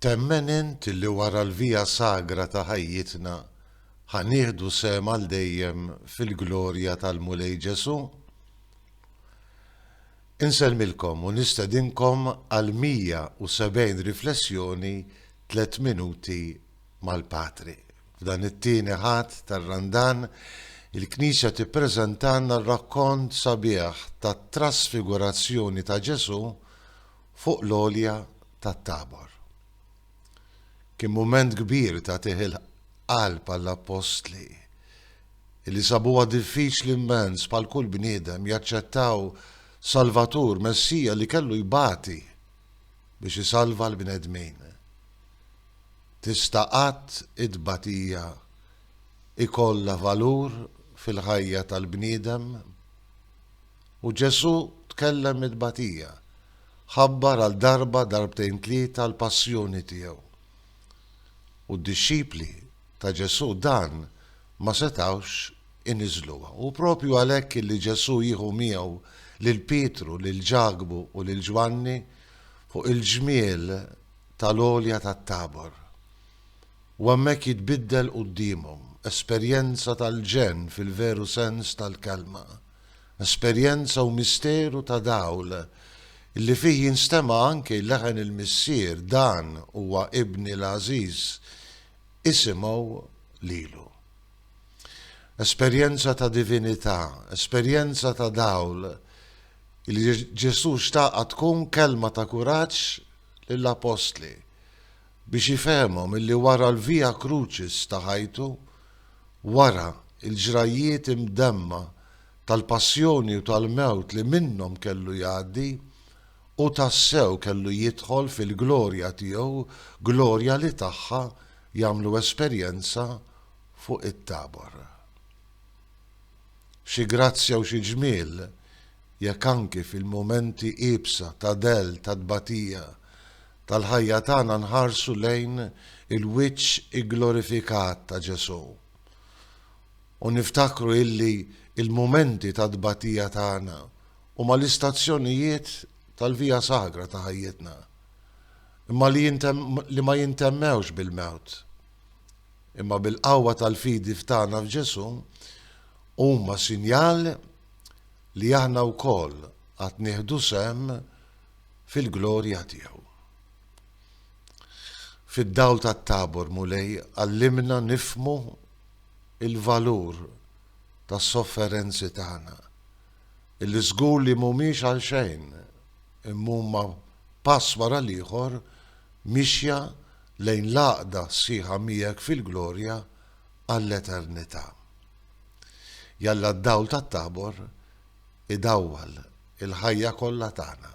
Temmen int li wara l-vija sagra ta' ħajjitna ħanieħdu sem għal dejjem fil-glorja tal-Mulej Ġesu? Inselmilkom u nistedinkom għal 170 riflessjoni 3 minuti mal-Patri. F'dan it-tieni ħadd tar-Randan il-Knisja tippreżentanna r-rakkont sabiħ tat-trasfigurazzjoni ta' Ġesu fuq l-għolja tat-Tabor. Kien mument kbir ta' tieħ il-qalb għall-apostli illi sabuha diffiċli immens bħal kull bniedem jaċċettaw Salvatur Messija li kellu jbati biex isalva l-bnedmin. Tista' qatt id-batija ikollha valur fil-ħajja tal-bniedem? U Ġesu tkellem id-batija, ħabbar għal darba darbtejn tlieta l-passjoni tiegħu. U d-disċipli ta' Ġesu dan ma setawx iniżluha. U propju għalhekk li Ġesu jieħu miegħu lil Pietru, lil Ġagbu u lil Ġwanni fuq il-ġmiel tal-għolja tat-Tabor. U hemmhekk jitbiddel qudiemhom esperjenza tal-ġenn fil-veru sens tal-kelma, esperjenza u misteru ta' dawl illi fih jinstema' anke l-leħen il-missier dan huwa ibni l-Aziz isimgħu lilu. Esperjenza ta' divinità, esperjenza ta' dawl illi Ġesu xtaqqa tkun kelma ta' kuraġġ lill-apostli biex jifhemhom illi wara l-via crucis ta' ħajtu, wara il-ġrajiet imdemma tal-passjoni u tal-mewt li minnhom kellu jgħaddi u tassew kellu jidħol fil-glorja tiegħu, glorja li tagħha jagħmlu esperjenza fuq it-Tabor. Xi grazzja u xi ġmiel jekk anki fil-momenti qiebsa ta' del ta' tbatija tal-ħajja tagħna nħarsu lejn il-wiċċ igglorifikat ta' Ġesu. U niftakru illi il-momenti ta' tbatija tagħna huma l-istazzjonijiet tal-vija sagra ta' ħajjitna, imma li ma jintemmewx bil-mewt, imma bil-qawwa tal-fidi f'tagħna f'Ġesu huma sinjal li aħna wkoll qed nieħdu sem fil-glorja tiegħu. Fid-dawl tat-Tabor Mulej għallimna nifhmu il-valur tas-sofferenzi tagħna, illi żgur li mhumiex għal xejn imma pass wara l-ieħor mixja lejn l-għaqda sħiħa miegħek fil-glorja għall-eternità. Jalla d-dawl tat-Tabor idawwal il-ħajja kollha tagħna.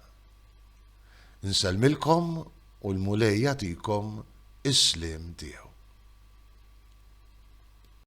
Inselmilkom u l-Mulej jagħtikom is-sliem tiegħu.